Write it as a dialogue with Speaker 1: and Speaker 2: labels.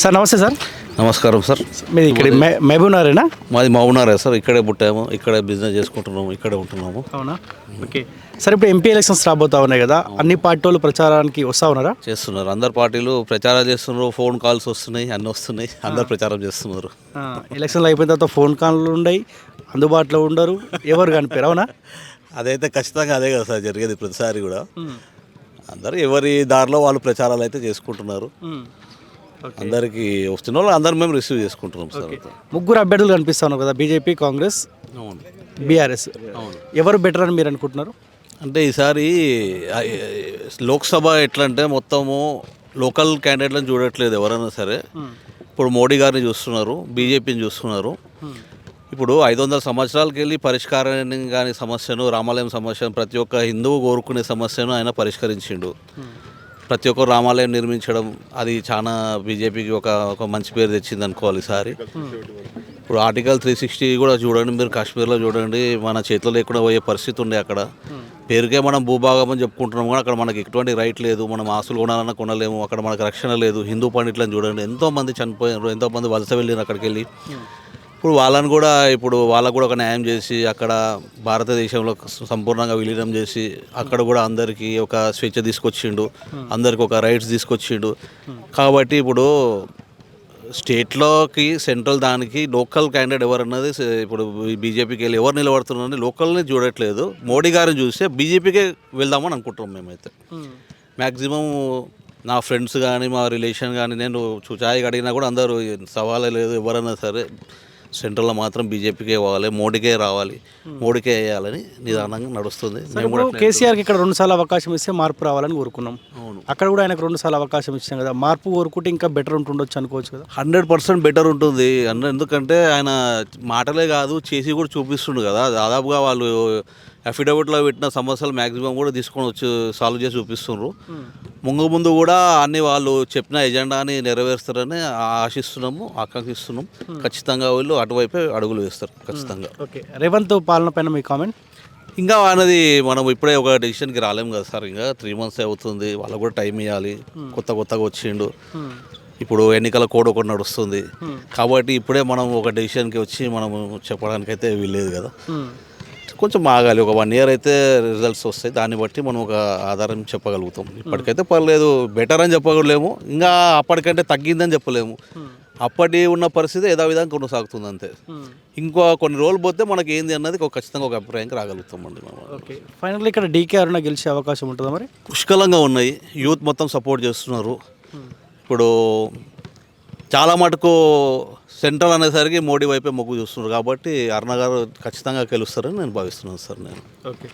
Speaker 1: Sir నమస్తే sir.
Speaker 2: నమస్కారం sir.
Speaker 1: మీది ఇక్కడ మహబూబ్నగరేనా?
Speaker 2: మాది మహబూబ్నగరే సార్. ఇక్కడే పుట్టాము, ఇక్కడే బిజినెస్ చేసుకుంటున్నాము, ఇక్కడే ఉంటున్నాము.
Speaker 1: అవునా? ఓకే సార్, ఇప్పుడు ఎంపీ ఎలక్షన్స్ రాబోతా ఉన్నాయి కదా, అన్ని పార్టీలు ప్రచారానికి వస్తూ ఉన్నారా?
Speaker 2: చేస్తున్నారు. అందరు పార్టీలు ప్రచారం చేస్తున్నారు. ఫోన్ కాల్స్ వస్తున్నాయి, అన్నీ వస్తున్నాయి, అందరు ప్రచారం చేస్తున్నారు.
Speaker 1: ఎలక్షన్లు అయిపోయిన తర్వాత ఫోన్ కాల్లు ఉన్నాయి, అందుబాటులో ఉండరు, ఎవరు కనిపారు. అవునా?
Speaker 2: అదైతే ఖచ్చితంగా అదే కదా సార్ జరిగేది ప్రతిసారి కూడా. అందరూ ఎవరి దారిలో వాళ్ళు ప్రచారాలు అయితే చేసుకుంటున్నారు. అందరికి వస్తున్న వాళ్ళు అందరు మేము రిసీవ్ చేసుకుంటున్నాం సార్.
Speaker 1: ముగ్గురు అభ్యర్థులు కనిపిస్తున్నారు కదా, బీజేపీ, కాంగ్రెస్, బీఆర్ఎస్. ఎవరు బెటర్ అని మీరు అనుకుంటున్నారు?
Speaker 2: అంటే ఈసారి లోక్సభ ఎట్లా అంటే మొత్తము లోకల్ క్యాండిడేట్లను చూడట్లేదు ఎవరైనా సరే. ఇప్పుడు మోడీ గారిని చూస్తున్నారు, బీజేపీని చూస్తున్నారు. ఇప్పుడు 500 సంవత్సరాలకి వెళ్ళి పరిష్కారం కాని సమస్యను, రామాలయం సమస్యను, ప్రతి ఒక్క హిందువు కోరుకునే సమస్యను ఆయన పరిష్కరించిండు. ప్రతి ఒక్కరు రామాలయం నిర్మించడం అది చాలా బీజేపీకి ఒక మంచి పేరు తెచ్చింది అనుకోవాలి ఈసారి. ఇప్పుడు ఆర్టికల్ 360 కూడా చూడండి, మీరు కాశ్మీర్లో చూడండి, మన చేతిలో లేకుండా పోయే పరిస్థితి ఉండే. అక్కడ పేరుకే మనం భూభాగం అని చెప్పుకుంటున్నాం, కానీ అక్కడ మనకి ఎటువంటి రైట్ లేదు. మనం ఆస్తులు కొనాలన్నా కొనలేము. అక్కడ మనకు రక్షణ లేదు. హిందూ పండిట్లను చూడండి, ఎంతోమంది చనిపోయారు, ఎంతోమంది వలస వెళ్ళారు అక్కడికి వెళ్ళి. ఇప్పుడు వాళ్ళకు కూడా ఒక న్యాయం చేసి అక్కడ భారతదేశంలో సంపూర్ణంగా విలీనం చేసి అక్కడ కూడా అందరికీ ఒక స్వేచ్ఛ తీసుకొచ్చిండు, అందరికి ఒక రైట్స్ తీసుకొచ్చిండు. కాబట్టి ఇప్పుడు స్టేట్లోకి సెంట్రల్ దానికి లోకల్ క్యాండిడేట్ ఎవరన్నది ఇప్పుడు బీజేపీకి వెళ్ళి ఎవరు నిలబడుతున్నారని లోకల్ని చూడట్లేదు. మోడీ గారిని చూస్తే బీజేపీకే వెళ్దామని అనుకుంటున్నాం మేమైతే. మ్యాక్సిమం నా ఫ్రెండ్స్ కానీ మా రిలేషన్ కానీ నేను ఛాయ్ అడిగినా కూడా అందరూ సవాలే లేదు, ఎవరైనా సరే సెంట్రల్లో మాత్రం బీజేపీకే పోవాలి, మోడీకే రావాలి, మోడీకే వేయాలని నిదానంగా నడుస్తుంది.
Speaker 1: కేసీఆర్కి ఇక్కడ 2 సార్లు అవకాశం ఇస్తే మార్పు రావాలని కోరుకున్నాం. అవును, అక్కడ కూడా ఆయనకు 2 సార్లు అవకాశం ఇచ్చాం కదా, మార్పు కోరుకుంటే ఇంకా బెటర్ ఉంటుండొచ్చు అనుకోవచ్చు కదా.
Speaker 2: 100% బెటర్ ఉంటుంది ఎందుకంటే ఆయన మాటలే కాదు చేసి కూడా చూపిస్తుండు కదా. దాదాపుగా వాళ్ళు అఫిడవిట్లో పెట్టిన సమస్యలు మ్యాక్సిమం కూడా తీసుకొని వచ్చి సాల్వ్ చేసి చూపిస్తున్నారు. ముందు కూడా అన్ని వాళ్ళు చెప్పిన ఎజెండాని నెరవేరుస్తారని ఆశిస్తున్నాము, ఆకాంక్షిస్తున్నాం. ఖచ్చితంగా వీళ్ళు అటువైపే అడుగులు వేస్తారు ఖచ్చితంగా.
Speaker 1: ఓకే, రేవంత్ పాలన పైన మీ కామెంట్?
Speaker 2: ఇంకా అనేది మనం ఇప్పుడే ఒక డెసిషన్కి రాలేము కదా సార్. ఇంకా 3 months అవుతుంది, వాళ్ళకు కూడా టైం ఇవ్వాలి. కొత్తగా వచ్చిండు. ఇప్పుడు ఎన్నికల కోడ్ ఒకటి నడుస్తుంది కాబట్టి ఇప్పుడే మనం ఒక డెసిషన్కి వచ్చి మనం చెప్పడానికైతే వీల్లేదు కదా. కొంచెం ఆగాలి, ఒక 1 year అయితే రిజల్ట్స్ వస్తాయి. దాన్ని బట్టి మనం ఒక ఆధారం చెప్పగలుగుతాం. ఇప్పటికైతే పర్లేదు, బెటర్ అని చెప్పగలేము, ఇంకా అప్పటికంటే తగ్గిందని చెప్పలేము. అప్పటి ఉన్న పరిస్థితి యథావిధంగా కొనసాగుతుంది అంతే. ఇంకో కొన్ని రోజులు పోతే మనకి ఏంది అన్నది ఖచ్చితంగా ఒక అభిప్రాయానికి రాగలుగుతామండి మనం.
Speaker 1: ఓకే, ఫైనల్లీ ఇక్కడ డీకే అరుణ గెలిచే అవకాశం ఉంటుందా మరి?
Speaker 2: పుష్కలంగా ఉన్నాయి, యూత్ మొత్తం సపోర్ట్ చేస్తున్నారు. ఇప్పుడు చాలా మటుకు సెంట్రల్ అనేసరికి మోడీ వైపే మొగ్గు చూస్తున్నారు కాబట్టి అరుణ గారు ఖచ్చితంగా గెలుస్తారని నేను భావిస్తున్నాను సార్. నేను ఓకే.